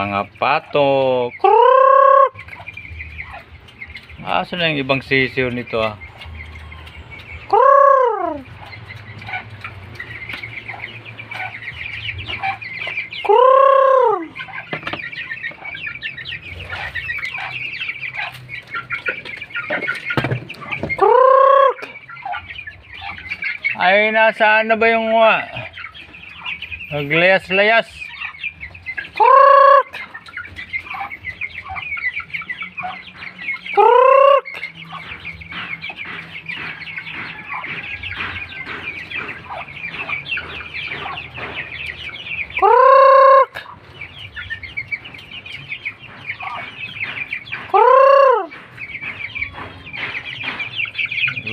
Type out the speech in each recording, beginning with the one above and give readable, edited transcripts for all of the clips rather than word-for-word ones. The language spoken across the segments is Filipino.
mga pato. Asan na yung ibang sisiw nito ah? Ay, nasaan na ba yung naglayas-layas?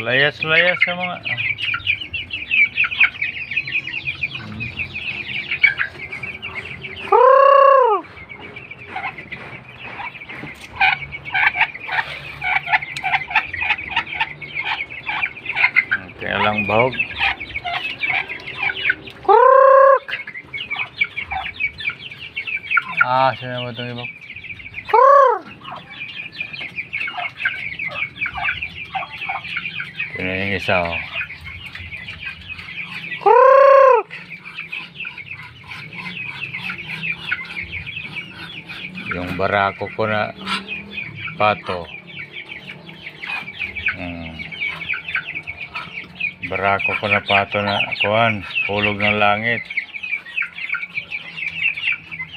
Layas-layas sa mga kaya lang bahog. Sino ba itong iba? Ito na yung isa oh. Yung barako ko na pato. Barako ko na pato na kuhan, hulog ng langit.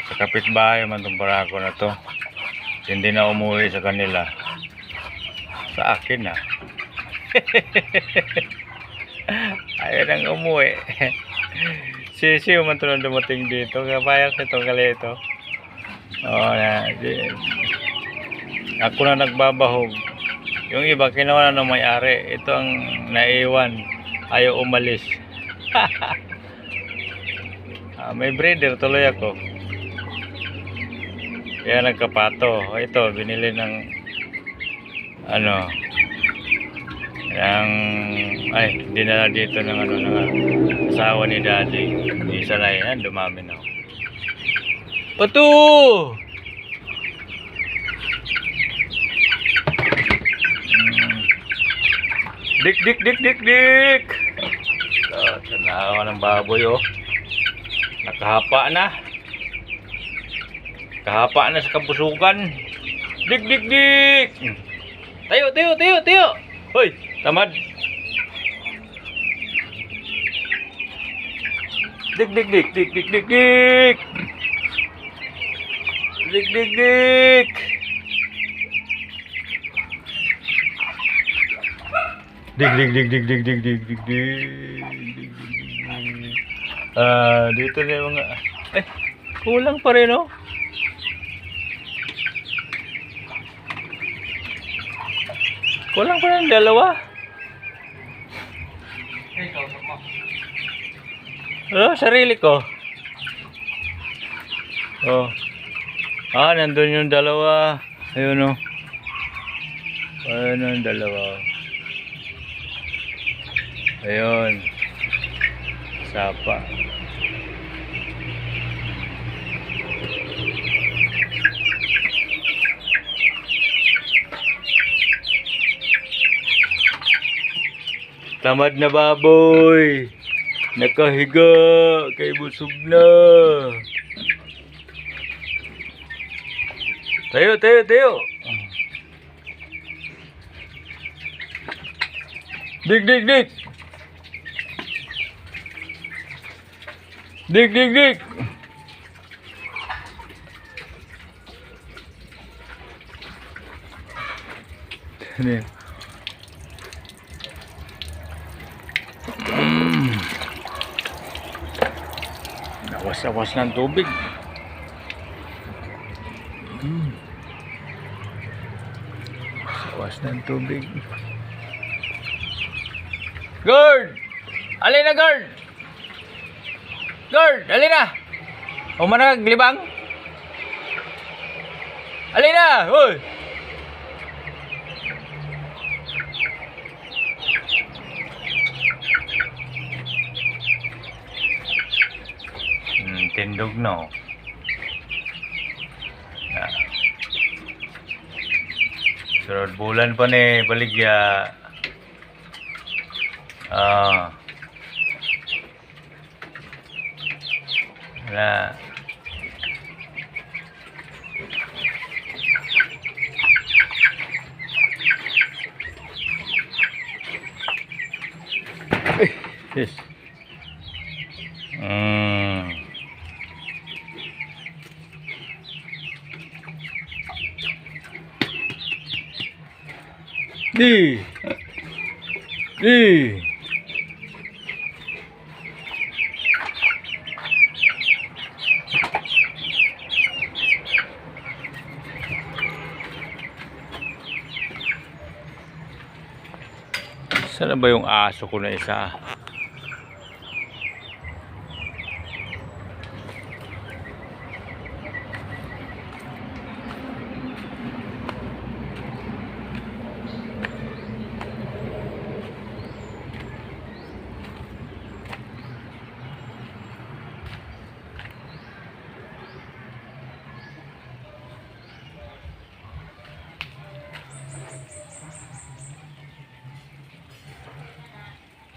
Sa kapitbahay man itong barako na to. Hindi na umuwi sa kanila. Sa akin na. Ayaw nang umuwi. Sisiw man ito nang dumating dito. Kapayak nito kalito. Ako na nagbabahog. Yung iba kinuha na ng may-ari. Ito ang naiwan. Ayaw umalis. May breeder tuloy ako. Kaya nagkapato. Ito binili ng dinala dito ng asawa ni daddy. Isa na yan, dumami na. Pato! Dik dik dik dik dik. Tanawa ng baboy oh. Nakahapa na. Kahapa na sa kabusugan. Dik dik dik. Tayo tayo tayo tayo. Hoy, tamad. Dik dik dik dik dik dik dik. Dik dik dik. Dik dik dik dik dik dik dik dik dik. Dito na yung mga kulang pa rin oh. Kulang pa rin dalawa. Sarili ko. Oh. Nandun yung dalawa. Ayun oh. Ayun yung dalawa. Ayun. Sapa. Tamad na baboy. Nakahiga. Kay busog na. Tayo, tayo, tayo. Dik, dik, dik. Dik, dik, dik. Ini. Nawas-awas ng tubig. Nawas ng tubig. Guard! Alin na guard! Guard! Alin na! Umanag, libang! Alin na! Hoy! Tindog no. Sunod bulan pa ni baligya. Ah. Wala. Yes. Di. Di. Saan na ba yung aso ko na isa?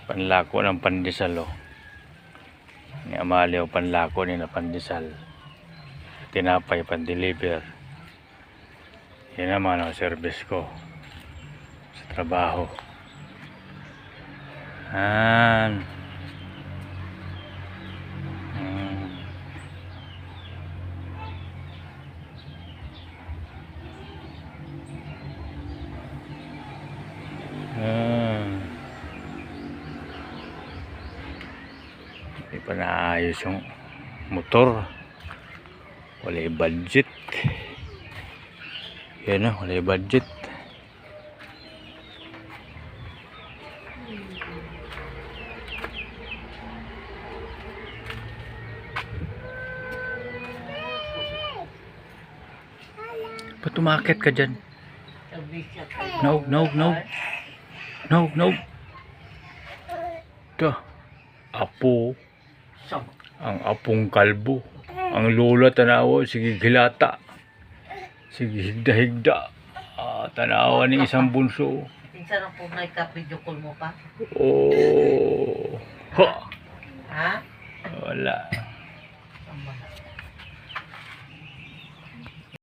Panlako ng pandesal oh. Ni Amalio panlako ni na pandesal. Tinapay pan-deliver. Yan naman ang service ko sa trabaho. Han. Hindi pa naayos yung motor. Wala budget. Yan o, wala budget. Ba't umakit ka dyan? No. Ito. Apo. Ang apong kalbo. Ang lola tanawa. Sige hilata. Sige higda-higda. Tanawa ni isang bunso. Minsan ang po may kapidyo mo pa? Oh. Ha. Ha? Wala.